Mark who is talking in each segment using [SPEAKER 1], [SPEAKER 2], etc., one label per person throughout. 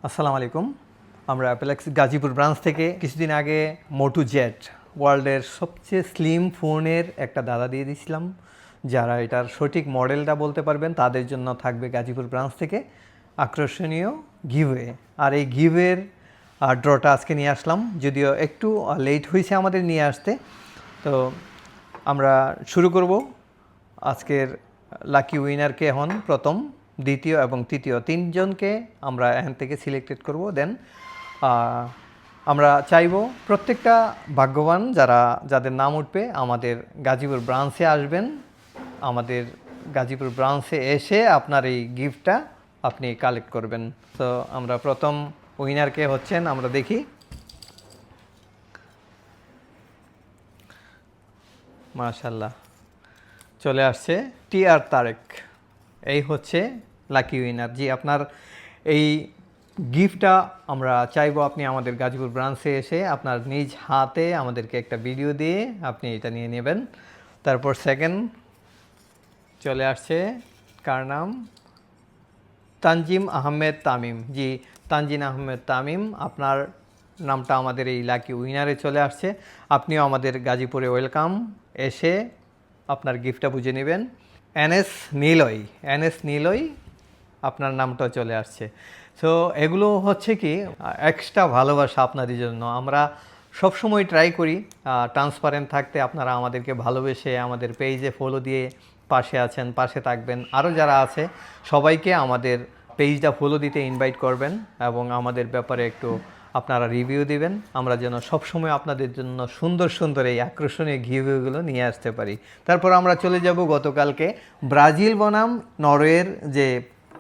[SPEAKER 1] আসসালামু আলাইকুম। আমরা অ্যাপেলেক্স গাজীপুর ব্রাঞ্চ থেকে কিছুদিন আগে মোটু জেড ওয়ার্ল্ডের সবচেয়ে স্লিম ফোনের একটা দাদা দিয়ে দিয়েছিলাম। যারা এটার সঠিক মডেলটা বলতে পারবেন তাদের জন্য থাকবে গাজীপুর ব্রাঞ্চ থেকে আকর্ষণীয় গিভওয়ে। আর এই গিভওয়ের ড্রটা আজকে নিয়ে আসলাম, যদিও একটু লেট হয়েছে আমাদের নিয়ে আসতে। তো আমরা শুরু করব। আজকের লাকি উইনারকে এখন প্রথম, দ্বিতীয় এবং তৃতীয় তিনজনকে আমরা এখান থেকে সিলেক্টেড করব। দেন আমরা চাইব প্রত্যেকটা ভাগ্যবান যাদের নাম উঠবে আমাদের গাজীপুর ব্রাঞ্চে আসবেন। আমাদের গাজীপুর ব্রাঞ্চে এসে আপনার এই গিফটটা আপনি কালেক্ট করবেন। তো আমরা প্রথম উইনারকে হচ্ছেন, আমরা দেখি। মাশাআল্লাহ, চলে আসছে টিআর তারেক। এই হচ্ছে লাকি উইনার। জি, আপনার এই গিফটটা আমরা চাইবো আপনি আমাদের গাজীপুর ব্রাঞ্চে এসে আপনার নিজ হাতে আমাদেরকে একটা ভিডিও দিয়ে আপনি এটা নিয়ে নেবেন। তারপর সেকেন্ড চলে আসছে, কার নাম? তানজিম আহমেদ তামিম। জি, তানজিম আহমেদ তামিম, আপনার নামটা আমাদের এই লাকি উইনারে চলে আসছে। আপনিও আমাদের গাজীপুরে ওয়েলকাম। এসে আপনার গিফটটা বুঝে নেবেন। এনএস নীলয়, আপনার নামটাও চলে আসছে। সো এগুলো হচ্ছে কি এক্সট্রা ভালোবাসা আপনাদের জন্য। আমরা সবসময় ট্রাই করি ট্রান্সপারেন্ট থাকতে। আপনারা আমাদেরকে ভালোবেসে আমাদের পেজে ফলো দিয়ে পাশে আছেন, পাশে থাকবেন। আরও যারা আছে সবাইকে আমাদের পেজটা ফলো দিতে ইনভাইট করবেন এবং আমাদের ব্যাপারে একটু আপনারা রিভিউ দিবেন। আমরা যেন সবসময় আপনাদের জন্য সুন্দর সুন্দর এই আকর্ষণীয় গিভওয়েগুলো নিয়ে আসতে পারি। তারপর আমরা চলে যাব গতকালকে ব্রাজিল বনাম নরওয়ের যে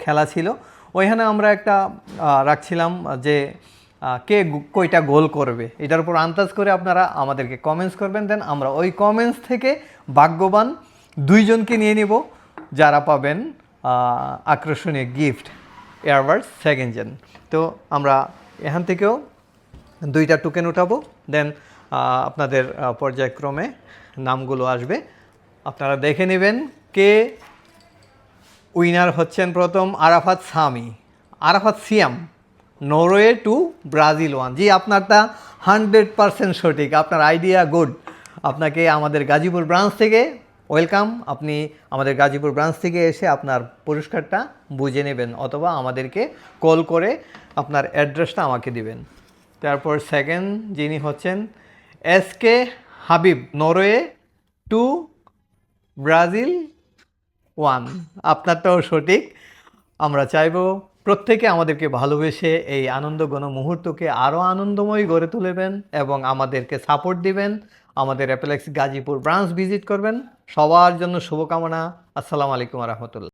[SPEAKER 1] খেলা ছিল, ওইখানে আমরা একটা রাখছিলাম যে কে কয়টা গোল করবে, এটার উপর আন্দাজ করে আপনারা আমাদেরকে কমেন্টস করবেন। দেন আমরা ওই কমেন্টস থেকে ভাগ্যবান দুইজনকে নিয়ে নিব, যারা পাবেন আকর্ষণীয় গিফট এয়ারবাডস সেকেন্ড জেন। তো আমরা এখান থেকেও দুইটা টোকেন উঠাবো। দেন আপনাদের পর্যায়ক্রমে নামগুলো আসবে, আপনারা দেখে নেবেন কে উইনার হচ্ছেন। প্রথম আরাফাত সিয়াম, নরওয়ে টু ব্রাজিল 1। জি, আপনারটা 100% সঠিক, আপনার আইডিয়া গুড। আপনাকে আমাদের গাজীপুর ব্রাঞ্চ থেকে ওয়েলকাম। আপনি আমাদের গাজীপুর ব্রাঞ্চ থেকে এসে আপনার পুরস্কারটা বুঝে নেবেন, অথবা আমাদেরকে কল করে আপনার অ্যাড্রেসটা আমাকে দিবেন। তারপর সেকেন্ড যিনি হচ্ছেন S K Habib, Norway to Brazil 1, আপনারটাও সঠিক। আমরা চাইব প্রত্যেকে আমাদেরকে ভালোবেসে এই আনন্দঘন মুহূর্তকে আরও আনন্দময় গড়ে তুলবেন এবং আমাদেরকে সাপোর্ট দিবেন। আমাদের অ্যাপেলেক্স গাজীপুর ব্রাঞ্চ ভিজিট করবেন। সবার জন্য শুভকামনা। আসসালামু আলাইকুম রহমতুল্লাহ।